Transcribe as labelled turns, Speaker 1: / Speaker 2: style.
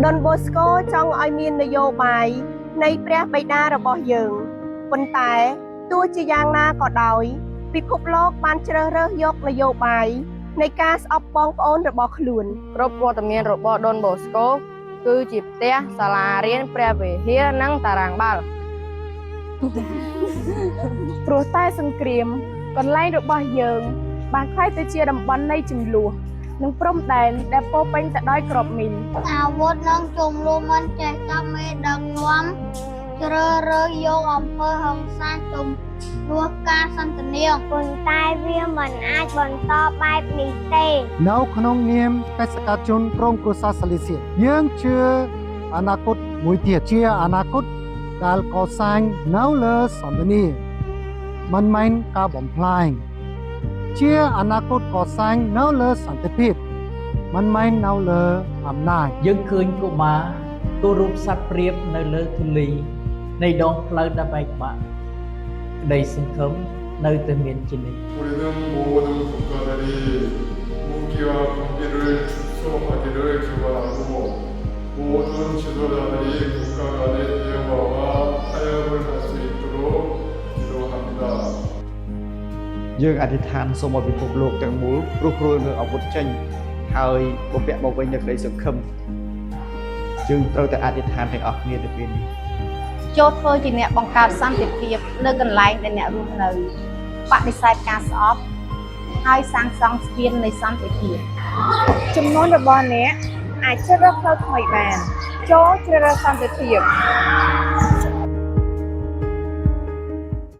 Speaker 1: ដុនបូស្កូចង់ឲ្យមាននយោបាយនៃព្រះបិតារបស់យើងប៉ុន្តែទោះជាយ៉ាងណាក៏ដោយពិភពលោកបានជ្រើសរើសយកនយោបាយនៃការស្អប់បងប្អូនរបស់ខ្លួន
Speaker 2: គ្រប់វត្តមានរបស់ដុនបូស្កូគឺជាផ្ទះសាលារៀនព្រះវិហារនិងតារាងបាល់
Speaker 1: ព្រោះតែសង្គ្រាមកន្លែងរបស់យើងបានក្លាយទៅជាតំបន់នៃចំនួននិងព្រំដែនដែលពោពេញទៅដោយក្របមីន
Speaker 3: អាវុធនិងជំនួសមិនចេះចាប់មេដឹកនាំជ្រើសរើសយកអំពើហិង្សាជំនួសការសន្ទនាប៉ុន្តែវាមិនអាចបន្តបែបនេះទេ
Speaker 4: នៅក្នុងនាមបេសកជនក្រុមគ្រួសារសាលីសៀតយើងជឿអនាគតមួយទៀតជាអនាគតដែលកសាងនៅលើសន្តិនិកមិនមែនការបំផ្លាញជាអនាគតកសាងនៅលើសន្តិភាពមិនមែននៅលើអំណាច
Speaker 5: យើងឃើញកុមារទូរូបសត្វព្រាបនៅលើធូលីនៃដងផ្លូវដ៏បែកបាក់ក្តីសង្ឃឹមនៅតែមានជានិច្ច
Speaker 6: យើងអធិដ្ឋានសូមឲ្យពិភពលោកទាំងមូលព្រោះគ្រួនៅអាវុធចេញហើយបំពាក់មកវិញនូវក្តីសង្ឃឹមយើងត្រូវតែអធិដ្ឋានទាំងអស់គ្នាទៅពេលនេះ
Speaker 2: ចូលធ្វើជាអ្នកបង្កើតសន្តិភាពនៅកន្លែងដែលអ្នករស់នៅបដិសេធការស្អប់ហើយសាងសង់ស្ពាននៃសន្តិភាព
Speaker 1: ចំនួនរបស់អ្នកអាចជ្រើសរើសផ្លូវថ្មីបានចូលជ្រើសរើសសន្តិភាព